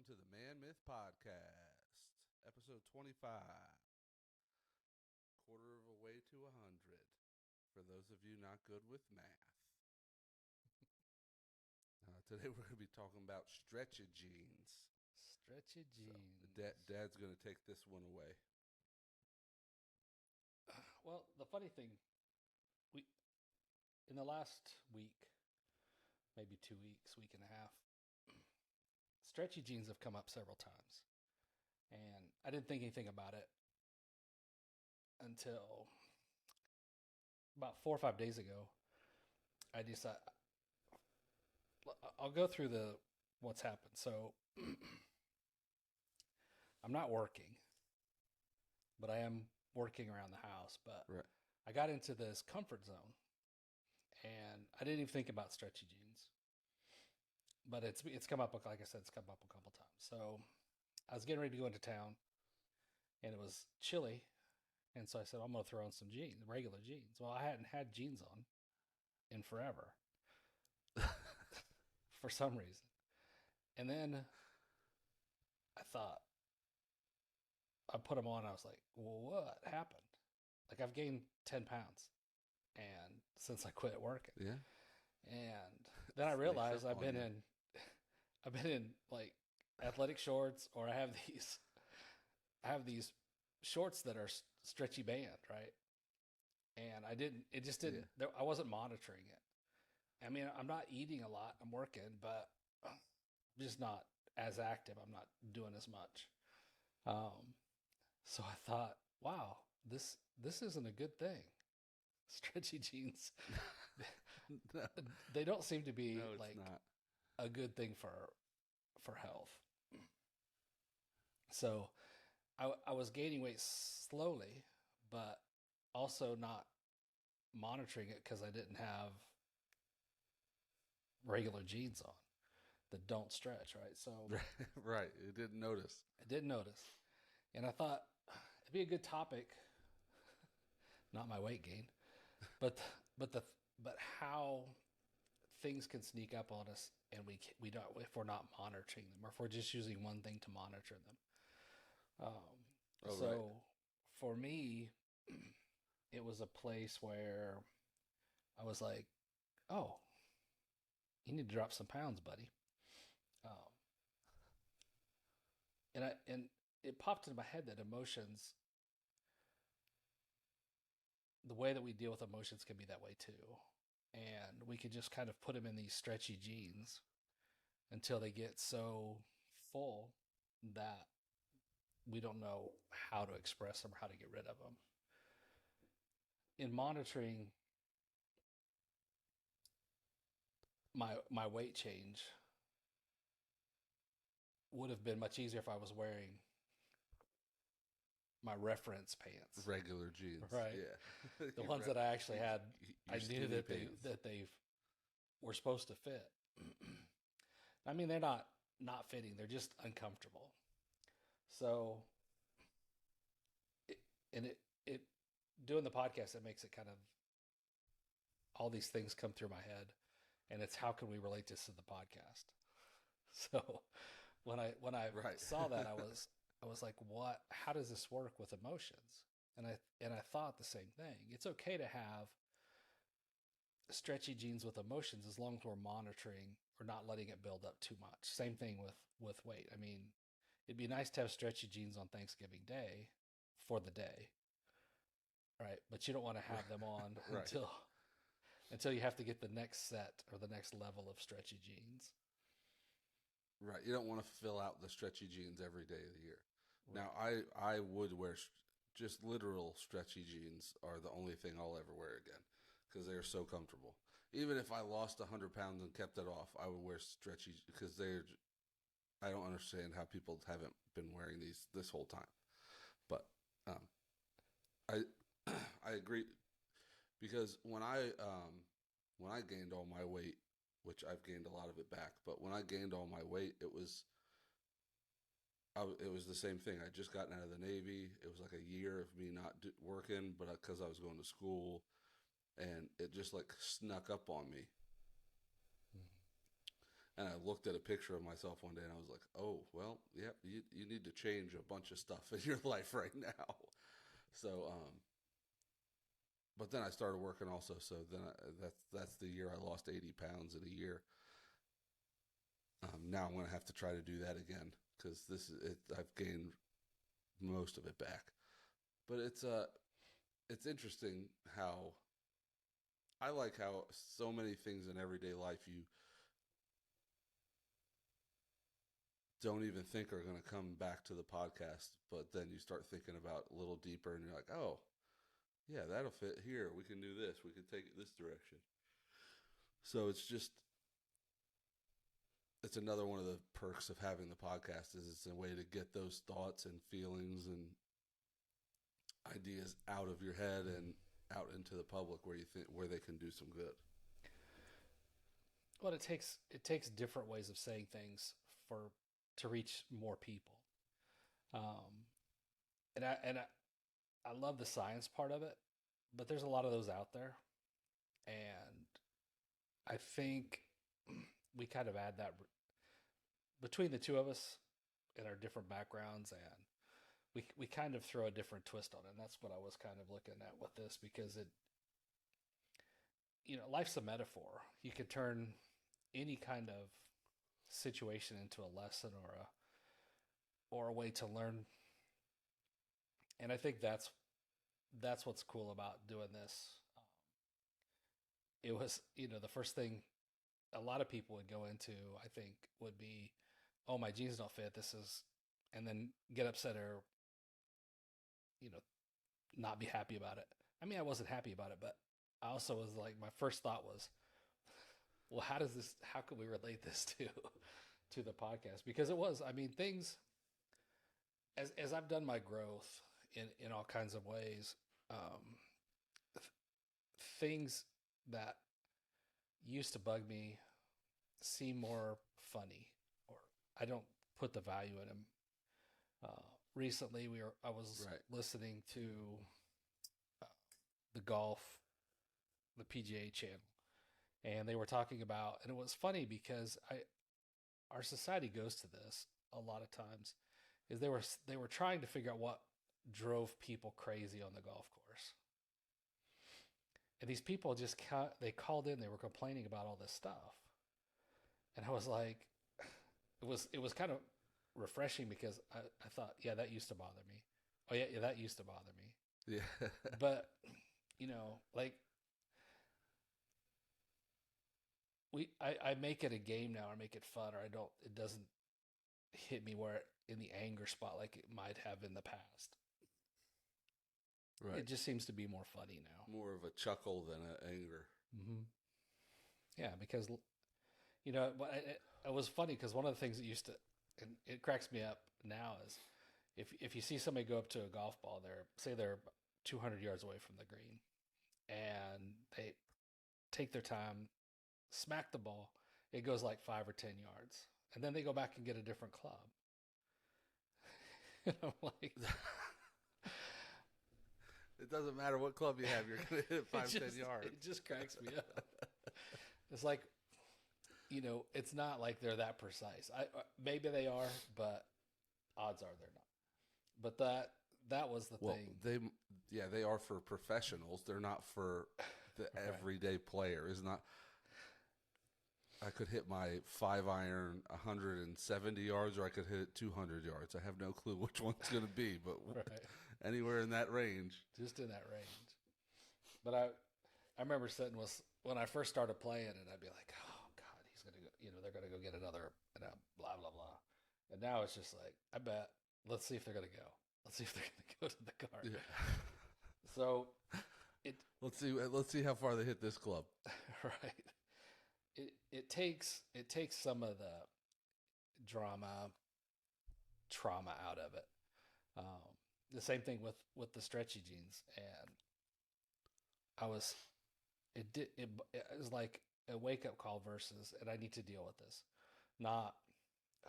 welcome to the Man Myth Podcast, episode 25. Quarter of a way to 100, for those of you not good with math. Today we're going to be talking about Stretchy Jeans. Stretchy Jeans. So Dad's going to take this one away. Well, the funny thing, in the last week, maybe 2 weeks, week and a half, stretchy jeans have come up several times. And I didn't think anything about it until about 4 or 5 days ago. I decided I'll go through what's happened. So I'm not working, but I am working around the house. But Right. I got into this comfort zone, and I didn't even think about stretchy jeans. But it's come up, like I said, it's come up a couple times. So I was getting ready to go into town, and it was chilly, and so I said, I'm going to throw on some jeans, regular jeans. Well, I hadn't had jeans on in forever for some reason. And then I thought, I put them on, and I was like, well, what happened? Like, I've gained 10 pounds and since I quit working. Yeah. And then I realized I've been in like athletic shorts, or I have these shorts that are stretchy band, right? And it just didn't, I wasn't monitoring it. I mean, I'm not eating a lot, I'm working, but I'm just not as active. I'm not doing as much. So I thought, wow, this isn't a good thing. Stretchy jeans, No. they don't seem to be No, it's like not. a good thing for health. So I was gaining weight slowly, but also not monitoring it because I didn't have regular jeans on that don't stretch, right? So Right. It didn't notice. I did notice, and I thought it'd be a good topic. Not my weight gain, but how things can sneak up on us, and we don't, if we're not monitoring them, or if we're just using one thing to monitor them. So right. for me, it was a place where I was like, oh, you need to drop some pounds, buddy. And it popped into my head that emotions, the way that we deal with emotions, can be that way too. And we could just kind of put them in these stretchy jeans until they get so full that we don't know how to express them or how to get rid of them. In monitoring my weight change would have been much easier if I was wearing my reference pants. Regular jeans. Right. Yeah. The ones that I actually had, I knew that pants. they were supposed to fit. I mean, they're not fitting. They're just uncomfortable. So, it doing the podcast, it makes it kind of, all these things come through my head, and it's how can we relate this to the podcast? So when I Right. saw that, I was like, what? How does this work with emotions? And I thought the same thing. It's okay to have stretchy jeans with emotions as long as we're monitoring or not letting it build up too much. Same thing with weight. I mean, it'd be nice to have stretchy jeans on Thanksgiving Day for the day, right? But you don't want to have them on Right. until you have to get the next set or the next level of stretchy jeans. Right. You don't want to fill out the stretchy jeans every day of the year. Right. Now, I would wear just literal stretchy jeans are the only thing I'll ever wear again because they are so comfortable. Even if I lost 100 pounds and kept it off, I would wear stretchy because I don't understand how people haven't been wearing these this whole time. But I I agree because when I gained all my weight, which I've gained a lot of it back, but when I gained all my weight, it was the same thing. I just gotten out of the Navy. It was like a year of me not working, but because I was going to school, and it just like snuck up on me. Mm-hmm. And I looked at a picture of myself one day and I was like, oh, well, yeah, you need to change a bunch of stuff in your life right now. So, but then I started working also. So then that's the year I lost 80 pounds in a year. Now I'm going to have to try to do that again because this is it. I've gained most of it back, but it's interesting how I like how so many things in everyday life you don't even think are going to come back to the podcast, but then you start thinking about a little deeper and you're like, oh, yeah, that'll fit here. We can do this. We can take it this direction. So it's another one of the perks of having the podcast is it's a way to get those thoughts and feelings and ideas out of your head and out into the public where they can do some good. Well, it takes different ways of saying things to reach more people. Um, and I love the science part of it, but there's a lot of those out there, and I think we kind of add that between the two of us and our different backgrounds, and we kind of throw a different twist on it. And that's what I was kind of looking at with this because life's a metaphor. You could turn any kind of situation into a lesson or a way to learn. And I think that's what's cool about doing this. It was, the first thing a lot of people would go into, I think, would be, oh, my jeans don't fit. And then get upset or, not be happy about it. I mean, I wasn't happy about it, but I also was like, my first thought was, well, how can we relate this to the podcast? Because it was, I mean, things, as I've done my growth in all kinds of ways, things that used to bug me seem more funny, or I don't put the value in them. Recently, I was listening to the PGA channel, and they were talking about, and it was funny because our society goes to this a lot of times, is they were trying to figure out what drove people crazy on the golf course. And these people they called in, they were complaining about all this stuff. And I was like, it was kind of refreshing because I thought, yeah, that used to bother me. Oh yeah, that used to bother me. Yeah. But, like I make it a game now, or make it fun, or it doesn't hit me where in the anger spot like it might have in the past. Right. It just seems to be more funny now. More of a chuckle than an anger. Mm-hmm. Yeah, because, it was funny because one of the things that used to, and it cracks me up now, is if you see somebody go up to a golf ball, they're 200 yards away from the green, and they take their time, smack the ball, it goes like 5 or 10 yards, and then they go back and get a different club. And I'm like... It doesn't matter what club you have, you're going to hit 10 yards. It just cracks me up. It's like, it's not like they're that precise. Maybe they are, but odds are they're not. But that was the thing. They are for professionals. They're not for the everyday player. It's not. I could hit my 5-iron 170 yards, or I could hit it 200 yards. I have no clue which one's going to be, but anywhere in that range. Just in that range. But I remember sitting when I first started playing, and I'd be like, oh God, he's going to go, they're going to go get another, blah, blah, blah. And now it's just like, I bet, let's see if they're going to go. Let's see if they're going to go to the card. Yeah. So let's see how far they hit this club. Right. It takes some of the trauma out of it. The same thing with the Stretchy Jeans, and it was like a wake up call versus, and I need to deal with this. Not,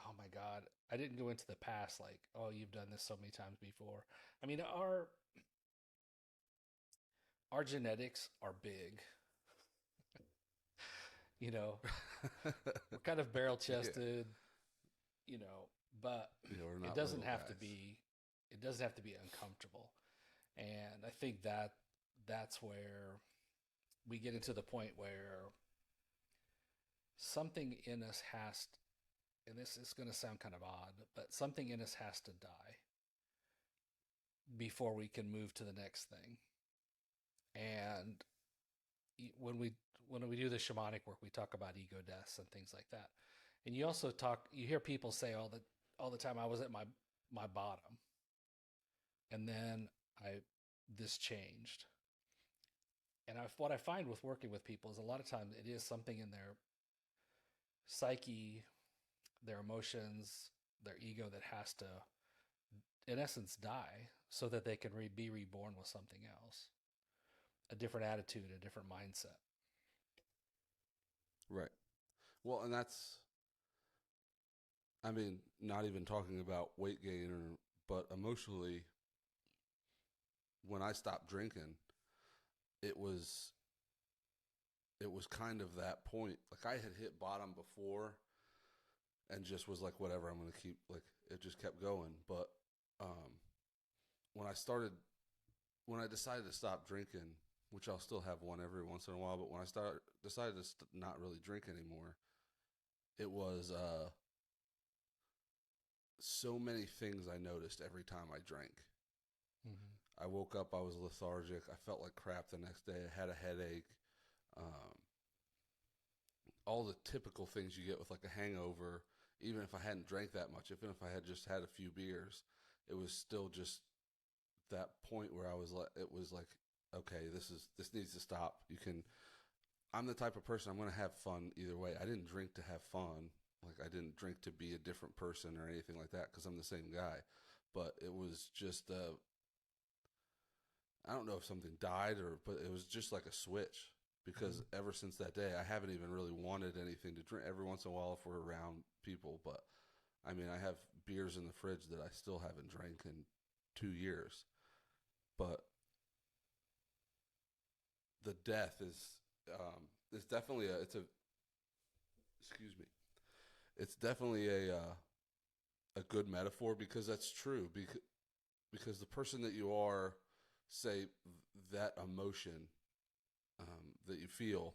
oh my God, I didn't go into the past like, oh, you've done this so many times before. I mean, our genetics are big. you know, we're kind of barrel chested, you know, but Yeah, we're it not doesn't little have to guys. be, it doesn't have to be uncomfortable. And I think that that's where we get into the point where something in us has, and this is going to sound kind of odd, but something in us has to die before we can move to the next thing. And when we when we do the shamanic work, we talk about ego deaths and things like that. And you also talk, you hear people say all the time, I was at my bottom, and then I this changed. And what I find with working with people is a lot of times it is something in their psyche, their emotions, their ego that has to, in essence, die so that they can be reborn with something else, a different attitude, a different mindset. Right. Well, and that's, I mean, not even talking about weight gain or, but emotionally, when I stopped drinking, it was, it was kind of that point. Like I had hit bottom before and just was like, whatever, I'm going to keep, like, it just kept going. But um, when I started, when I decided to stop drinking, which I'll still have one every once in a while, but when I decided to not really drink anymore, it was so many things I noticed every time I drank. Mm-hmm. I woke up, I was lethargic. I felt like crap the next day. I had a headache. Um, all the typical things you get with like a hangover, even if I hadn't drank that much, even if I had just had a few beers, it was still just that point where I was like, it was like, okay, this needs to stop. You can, I'm the type of person, I'm going to have fun either way. I didn't drink to have fun. Like I didn't drink to be a different person or anything like that because I'm the same guy. But it was just, I don't know if something died or, but it was just like a switch because Mm-hmm. ever since that day, I haven't even really wanted anything to drink. Every once in a while, if we're around people, but I mean, I have beers in the fridge that I still haven't drank in 2 years. But the death is definitely a, it's a, excuse me, it's definitely a good metaphor because that's true. Because the person that you are, say that emotion that you feel,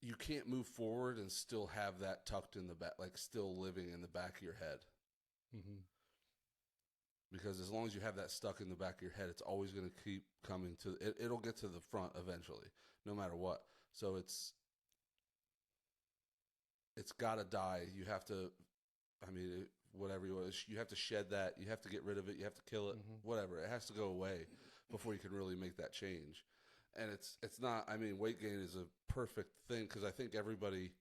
you can't move forward and still have that tucked in the back, like still living in the back of your head. Mm-hmm. Because as long as you have that stuck in the back of your head, it's always going to keep coming to it. It'll get to the front eventually, no matter what. So it's got to die. You have to. I mean, whatever you have to shed that. You have to get rid of it. You have to kill it. Mm-hmm. Whatever. It has to go away before you can really make that change. And it's not. I mean, weight gain is a perfect thing because I think everybody,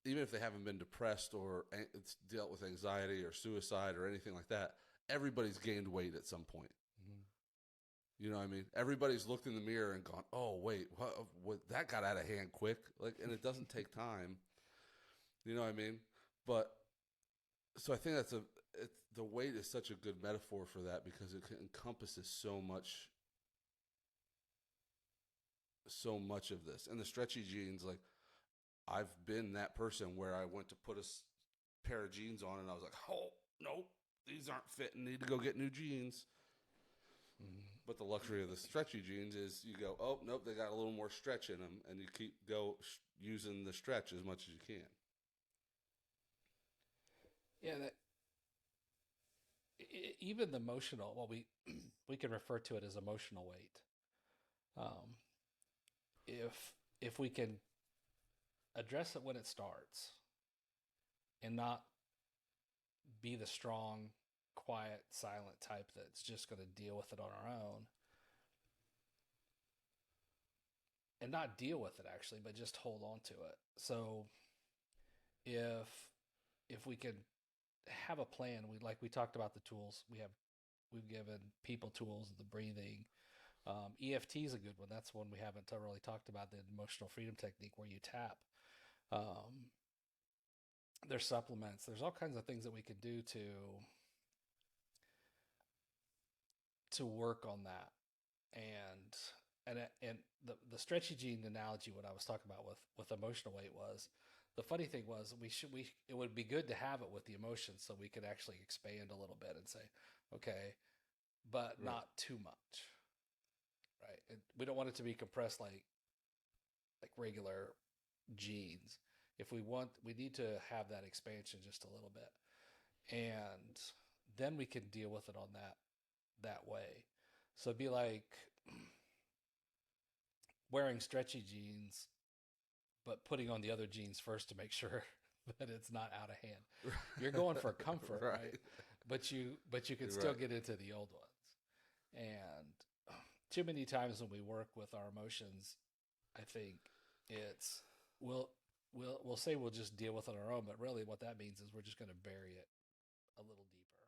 even if they haven't been depressed or it's dealt with anxiety or suicide or anything like that, everybody's gained weight at some point. Mm-hmm. You know what I mean? Everybody's looked in the mirror and gone, "Oh wait, what that got out of hand quick." Like, and it doesn't take time. You know what I mean? But so I think the weight is such a good metaphor for that because it encompasses so much of this. And the stretchy jeans, like I've been that person where I went to put a pair of jeans on and I was like, "Oh nope, these aren't fitting. Need to go get new jeans." Mm-hmm. But the luxury of the stretchy jeans is you go, oh nope, they got a little more stretch in them, and you keep using the stretch as much as you can. Yeah, that even the emotional. Well, we can refer to it as emotional weight. Um, if we can address it when it starts and not be the strong, quiet, silent type that's just going to deal with it on our own, and not deal with it actually, but just hold on to it. So if we could have a plan, we talked about the tools we've given people tools, the breathing. EFT is a good one. That's one we haven't really talked about, the emotional freedom technique where you tap. Um, there's supplements. There's all kinds of things that we can do to work on that. And and the stretchy jean analogy, what I was talking about with emotional weight was, the funny thing was it would be good to have it with the emotions so we could actually expand a little bit and say, okay, but Right. not too much, right? And we don't want it to be compressed like regular jeans. If we want, we need to have that expansion just a little bit, and then we can deal with it on that way. So it'd be like wearing stretchy jeans, but putting on the other jeans first to make sure that it's not out of hand. You're going for comfort, right? But you can still get into the old ones. And too many times when we work with our emotions, I think it's we'll say we'll just deal with it on our own, but really what that means is we're just going to bury it a little deeper.